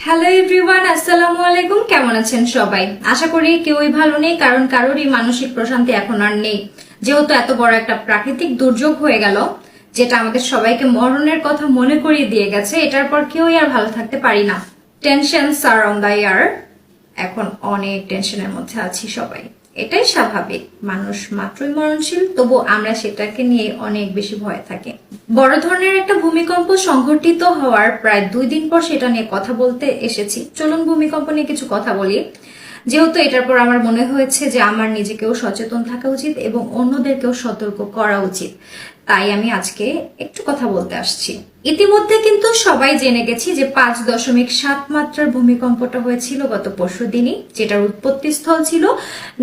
Hello everyone, আসসালামু আলাইকুম। কেমন আছেন সবাই? আশা করি কেউই ভালো নেই, কারণ কারোরই মানসিক প্রশান্তি এখন আর নেই। যেহেতু এত বড় একটা প্রাকৃতিক দুর্যোগ হয়ে গেল, যেটা আমাদের সবাইকে মরণের কথা মনে করিয়ে দিয়ে গেছে, এটার পর কেউই আর ভালো থাকতে পারি না। Tension surround the year. এখন অনেক টেনশনের মধ্যে আছি সবাই। এটাই স্বাভাবিক, মানুষ মাত্রই মরণশীল, তবু আমরা সেটাকে নিয়ে অনেক বেশি ভয়ে থাকি। বড় ধরনের একটা ভূমিকম্প সংঘটিত হওয়ার প্রায় 2 দিন পর সেটা নিয়ে কথা বলতে এসেছি। চলুন ভূমিকম্প নিয়ে কিছু কথা বলি। যেহেতু এটার পর আমার মনে হয়েছে যে আমার নিজেকেও সচেতন থাকা উচিত এবং অন্যদেরকেও সতর্ক করা উচিত, তাই আমি আজকে একটু কথা বলতে আসছি। ইতিমধ্যে কিন্তু সবাই জেনে গেছি যে 5.7 মাত্রার ভূমিকম্পটা হয়েছিল গত পরশুদিনই, যেটার উৎপত্তি স্থল ছিল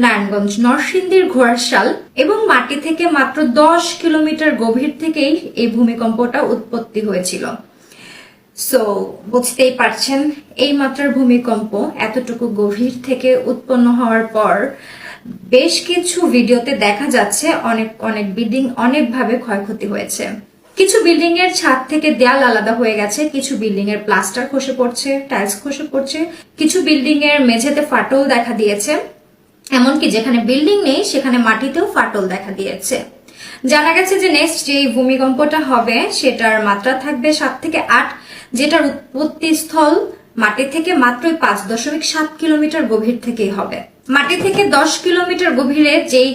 নারায়ণগঞ্জ নরসিংদীর ঘোড়াশাল, এবং মাটি থেকে মাত্র 10 কিলোমিটার গভীর থেকেই এই ভূমিকম্পটা উৎপত্তি হয়েছিল। সো বুঝতেই পারছেন, এই মাত্রার ভূমিকম্প এতটুকু গভীর থেকে উৎপন্ন হওয়ার পর বেশ কিছু ভিডিওতে দেখা যাচ্ছে অনেক অনেক বিল্ডিং অনেকভাবে ক্ষয়ক্ষতি হয়েছে। কিছু বিল্ডিং এর ছাদ থেকে দেয়াল আলাদা হয়ে গেছে, কিছু বিল্ডিং এর প্লাস্টার খসে পড়ছে, টাইলস খসে পড়ছে, কিছু বিল্ডিং এর মেঝেতে ফাটল দেখা দিয়েছে, এমনকি যেখানে বিল্ডিং নেই সেখানে মাটিতেও ফাটল দেখা দিয়েছে। জানা গেছে যে নেক্সট যে ভূমিকম্পটা হবে সেটার মাত্রা থাকবে 7 থেকে 8, যেটার উৎপত্তি স্থল মাটি থেকে মাত্রই 5.7 কিলোমিটার গভীর থেকেই হবে। মাটি থেকে 10 কিলোমিটার গভীরে যেই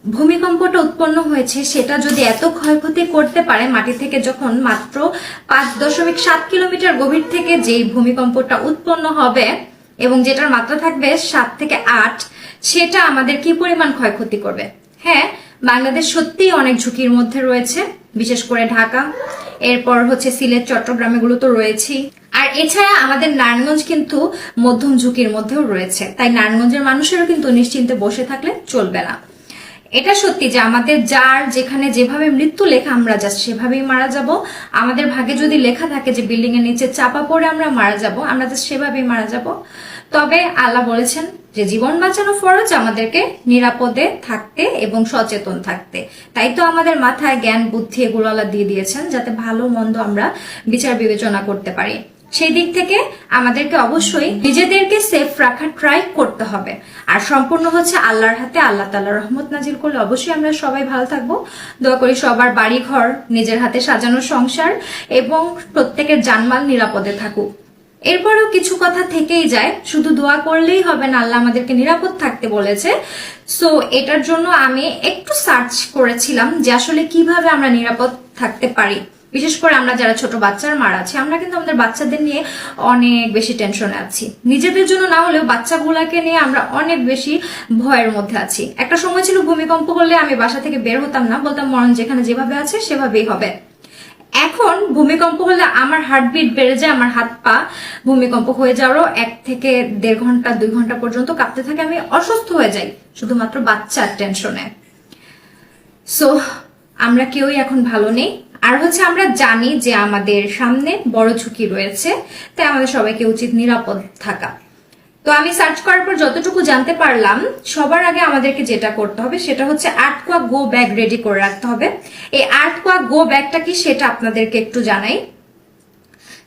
ভূমিকম্পটা উৎপন্ন হয়েছে সেটা যদি এত ক্ষয়ক্ষতি করতে পারে, মাটি থেকে যখন মাত্র 5.7 কিলোমিটার গভীর থেকে যেই ভূমিকম্পটা উৎপন্ন হবে এবং যেটার মাত্রা থাকবে 7 থেকে 8, সেটা আমাদের কি পরিমাণ ক্ষয়ক্ষতি করবে। হ্যাঁ, বাংলাদেশ সত্যিই অনেক ঝুঁকির মধ্যে রয়েছে, বিশেষ করে ঢাকা, এরপর হচ্ছে সিলেট, চট্টগ্রাম, এগুলো তো রয়েছেই। আর এছাড়া আমাদের নারায়ণগঞ্জ কিন্তু মধ্যম ঝুঁকির মধ্যেও রয়েছে, তাই নারায়ণগঞ্জের মানুষেরও কিন্তু নিশ্চিন্তে বসে থাকলে চলবে না। এটা সত্যি যে আমাদের যার যেখানে যেভাবে মৃত্যু লেখা আমরা জাস্ট সেভাবেই মারা যাব। আমাদের ভাগে যদি লেখা থাকে যে বিল্ডিং এর নিচে চাপা পড়ে আমরা মারা যাব, আমরা জাস্ট সেভাবেই মারা যাব। তবে আল্লাহ বলেছেন যে জীবন বাঁচানো ফরজ আমাদেরকে নিরাপদে থাকতে এবং সচেতন থাকতে। তাই তো আমাদের মাথায় জ্ঞান বুদ্ধি এগুলো আল্লাহ দিয়ে দিয়েছেন, যাতে ভালো মন্দ আমরা বিচার বিবেচনা করতে পারি। সেই দিক থেকে আমাদেরকে অবশ্যই নিজেদেরকে সেফ রাখার ট্রাই করতে হবে। আর সম্পূর্ণ হচ্ছে আল্লাহর হাতে। আল্লাহ তাআলা রহমত নাজিল করলে অবশ্যই আমরা সবাই ভালো থাকবো। দোয়া করি সবার বাড়ি ঘর, নিজের হাতে সাজানো সংসার এবং প্রত্যেকের জানমাল নিরাপদে থাকুক। এরপরেও কিছু কথা থেকেই যায়, শুধু দোয়া করলেই হবে না, আল্লাহ আমাদেরকে নিরাপদ থাকতে বলেছে। সো এটার জন্য আমি একটু সার্চ করেছিলাম যে আসলে কিভাবে আমরা নিরাপদ থাকতে পারি। বিশেষ করে আমরা যারা ছোট বাচ্চার মার আছি, আমরা কিন্তু আমাদের বাচ্চাদের নিয়ে অনেক বেশি টেনশনে আছি। নিজেদের জন্য না হলেও বাচ্চাগুলাকে নিয়ে আমরা অনেক বেশি ভয়ের মধ্যে আছি। একটা সময় ছিল ভূমিকম্প হলে আমি বাসা থেকে বের হতাম না, বলতাম মরণ যেখানে যেভাবে আছে সেভাবেই হবে। এখন ভূমিকম্প হলে আমার হার্টবিট বেড়ে যায়, আমার হাত পা ভূমিকম্প হয়ে যাওয়ারও 1 থেকে 1.5 ঘন্টা 2 ঘন্টা পর্যন্ত কাঁপতে থাকে, আমি অসুস্থ হয়ে যাই শুধুমাত্র বাচ্চার টেনশনে। সো আমরা কেউই এখন ভালো নেই। আর হচ্ছে আমরা জানি যে আমাদের সামনে বড় ঝুঁকি রয়েছে, তাই আমাদের সবাইকে উচিত নিরাপদ থাকা। তো আমি সার্চ করার পর যতটুকু জানতে পারলাম, সবার আগে আমাদেরকে যেটা করতে হবে সেটা হচ্ছে আর্থকোয়াক গো ব্যাগ রেডি করে রাখতে হবে। এই আর্থকোয়াক গো ব্যাগটা কি সেটা আপনাদেরকে একটু জানাই।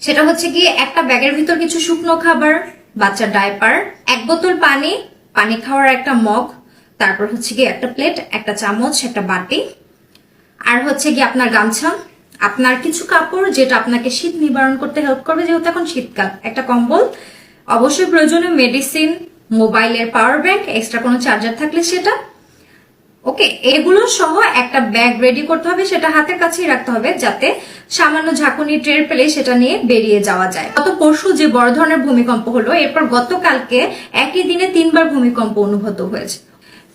সেটা হচ্ছে কি, একটা ব্যাগের ভিতর কিছু শুকনো খাবার, বাচ্চার ডায়পার, 1 বোতল পানি, পানি খাওয়ার একটা মগ, তারপর হচ্ছে কি একটা প্লেট, একটা চামচ, একটা বাটি, আর হচ্ছে কি আপনার গামছা, আপনার কিছু কাপড় যেটা আপনাকে শীত নিবারণ করতে হেল্প করবে, যেহেতু এখন শীতকাল, একটা কম্বল, অবশ্যই প্রয়োজনীয় মেডিসিন, মোবাইলের পাওয়ার ব্যাংক, এক্সট্রা কোনো চার্জার থাকলে সেটা। ওকে, এগুলো সহ একটা ব্যাগ রেডি করতে হবে, সেটা হাতের কাছেই রাখতে হবে যাতে সামান্য ঝাঁকুনি টের পেলে সেটা নিয়ে বেরিয়ে যাওয়া যায়। গত পরশু যে বড় ধরনের ভূমিকম্প হলো, এরপর গতকালকে একই দিনে 3 বার ভূমিকম্প অনুভূত হয়েছে।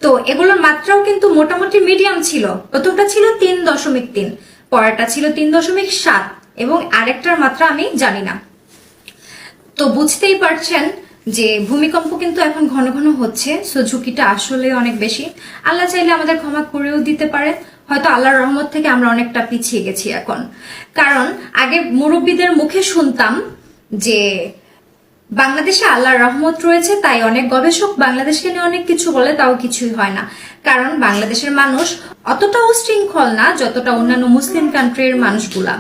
তো এগুলোর মাত্রাও কিন্তু মোটামুটি মিডিয়াম ছিল। প্রথমটা ছিল 3.3, পরেরটা ছিল 3.7 এবং আরেকটার মাত্রা আমি জানি না। তো বুঝতেই পারছেন যে ভূমিকম্প কিন্তু এখন ঘন ঘন হচ্ছে। সো ঝুঁকিটা আসলে অনেক বেশি। আল্লাহ চাইলে আমাদের ক্ষমা করেও দিতে পারে। হয়তো আল্লাহর রহমত থেকে আমরা অনেকটা পিছিয়ে গেছি এখন। কারণ আগে মুরব্বীদের মুখে শুনতাম যে বাংলাদেশে আল্লাহর রহমত রয়েছে, তাই অনেক গবেষক বাংলাদেশকে নিয়ে অনেক কিছু বলে, তাও কিছুই হয় না। কারণ বাংলাদেশের মানুষ অতটা উশৃঙ্খল না যতটা অন্যান্য মুসলিম কান্ট্রির মানুষগুলা।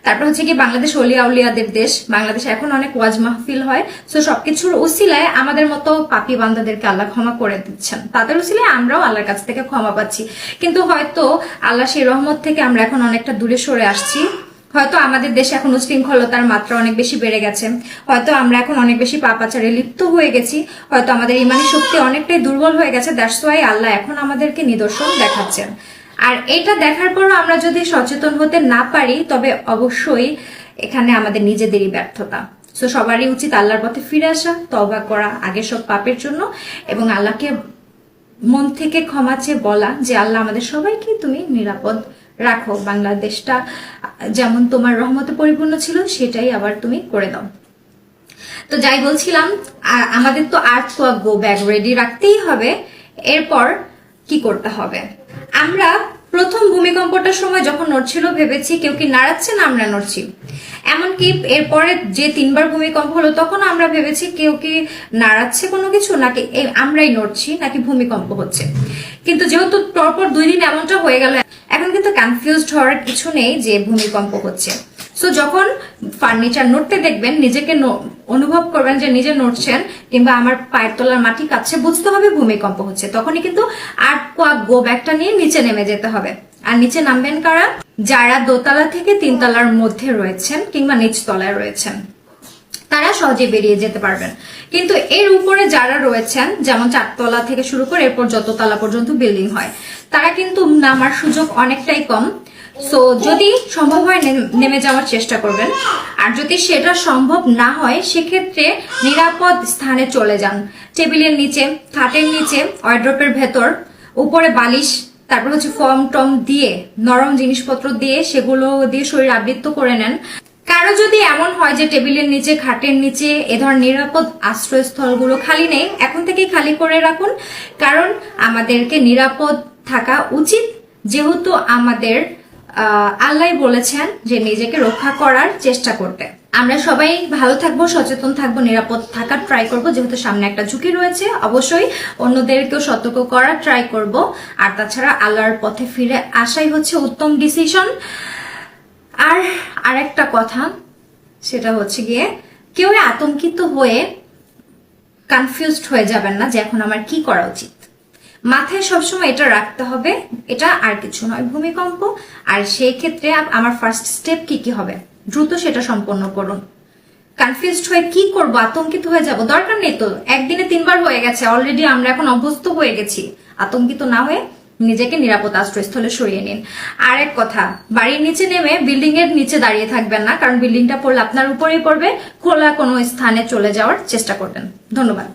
তারপর হচ্ছে কি বাংলাদেশ অলিয়া উলিয়াদের দেশ, বাংলাদেশে এখন অনেক ওয়াজ মাহফিল হয়। সো সবকিছুর উসিলায় আমাদের মতো পাপী বান্দাদেরকে আল্লাহ ক্ষমা করে দিচ্ছেন, তাদের উসিলায় আমরাও আল্লাহর কাছ থেকে ক্ষমা পাচ্ছি। কিন্তু হয়তো আল্লাহ সেই রহমত থেকে আমরা এখন অনেকটা দূরে সরে আসছি। হয়তো আমাদের দেশে এখন উশৃঙ্খলতার মাত্রা অনেক বেশি বেড়ে গেছে, হয়তো আমরা এখন অনেক বেশি পাপাচারে লিপ্ত হয়ে গেছি, হয়তো আমাদের ইমানি শক্তি অনেকটাই দুর্বল হয়ে গেছে। দ্যাটস ওয়াই আল্লাহ এখন আমাদেরকে নিদর্শন দেখাচ্ছেন। আর এটা দেখার পরও আমরা যদি সচেতন হতে না পারি, তবে অবশ্যই এখানে আমাদের নিজেদেরই ব্যর্থতা। সো সবারই উচিত আল্লাহর পথে ফিরে আসা, তওবা করা আগের সব পাপের জন্য, এবং আল্লাহকে মন থেকে ক্ষমা চেয়ে বলা যে আল্লাহ আমাদের সবাইকে তুমি নিরাপদ রাখো, বাংলাদেশটা যেমন তোমার রহমতে পরিপূর্ণ ছিল সেটাই আবার তুমি করে দাও। তো যাই বলছিলাম, আমাদের তো আর্থ গো ব্যাগ রেডি রাখতেই হবে। এরপর কি করতে হবে? আমরা প্রথম ভূমিকম্পটার সময় যখন নড়ছিল ভেবেছি কেউ কি নাড়াচ্ছে না আমরা নড়ছি। এমনকি এরপরে যে 3 বার ভূমিকম্প হলো তখন আমরা ভেবেছি কেউ কি নাড়াচ্ছে কোনো কিছু, নাকি আমরাই নড়ছি, নাকি ভূমিকম্প হচ্ছে। কিন্তু যেহেতু পরপর 2 দিন এমনটা হয়ে গেল, এখন কিন্তু কনফিউজড হওয়ার কিছু নেই যে ভূমিকম্প হচ্ছে। সো যখন ফার্নিচার নড়তে দেখবেন, নিজেকে অনুভব করবেন যে নিজে নড়ছেন, কিংবা আমার পায়ের তলার মাটি কাঁপছে, বুঝতে হবে ভূমিকম্প হচ্ছে। তখনই কিন্তু গো ব্যাগটা নিয়ে নিচে নেমে যেতে হবে। আর নিচে নামবেন কারা? যারা দোতলা থেকে 3 তলার মধ্যে রয়েছেন কিংবা নিচ তলায় রয়েছেন, তারা সহজে বেরিয়ে যেতে পারবেন। কিন্তু এর উপরে যারা রয়েছেন, যেমন 4 তলা থেকে শুরু করে এরপর যত তলা পর্যন্ত বিল্ডিং হয়, তারা কিন্তু নামার সুযোগ অনেকটাই কম। সো যদি সম্ভব হয় নেমে যাওয়ার চেষ্টা করবেন, আর যদি সেটা সম্ভব না হয় সেক্ষেত্রে নিরাপদ স্থানে চলে যান। টেবিলের নিচে, খাটের নিচে, ওয়ার্ড্রপের ভেতর, উপরে বালিশ, তারপর হচ্ছে ফর্ম টম দিয়ে, নরম জিনিসপত্র দিয়ে, সেগুলো দিয়ে শরীর আবৃত করে নেন। কারো যদি এমন হয় যে টেবিলের নিচে, খাটের নিচে এ ধরনের নিরাপদ আশ্রয়স্থলগুলো খালি নেই, এখন থেকেই খালি করে রাখুন। কারণ আমাদেরকে নিরাপদ থাকা উচিত, যেহেতু আমাদের আল্লাহ বলেছেন যে নিজেকে রক্ষা করার চেষ্টা করতে। আমরা সবাই ভালো থাকবো, সচেতন থাকবো, নিরাপদ থাকার ট্রাই করব। যেহেতু সামনে একটা ঝুঁকি রয়েছে, অবশ্যই অন্যদেরকেও সতর্ক করার ট্রাই করব। আর তাছাড়া আল্লাহর পথে ফিরে আসাই হচ্ছে উত্তম ডিসিশন। আর আরেকটা কথা, সেটা হচ্ছে গিয়ে কেউ আতঙ্কিত হয়ে কনফিউজড হয়ে যাবেন না যে এখন আমার কি করা উচিত। মাথায় সবসময় এটা রাখতে হবে, এটা আর কিছু নয়, ভূমিকম্প। আর সেই ক্ষেত্রে আমার ফার্স্ট স্টেপ কি হবে, দ্রুত সেটা সম্পন্ন করুন। কনফিউজড হয়ে কি করব, আতঙ্কিত হয়ে যাব, দরকার নেই তো। একদিনে 3 বার হয়ে গেছে অলরেডি, আমরা এখন অভ্যস্ত হয়ে গেছি। আতঙ্কিত না হয়ে নিজেকে নিরাপদ আশ্রয়স্থলে সরিয়ে নিন। আর এক কথা, বাড়ির নিচে নেমে বিল্ডিং এর নিচে দাঁড়িয়ে থাকবেন না, কারণ বিল্ডিংটা পড়লে আপনার উপরেই পড়বে। খোলা কোনো স্থানে চলে যাওয়ার চেষ্টা করবেন। ধন্যবাদ।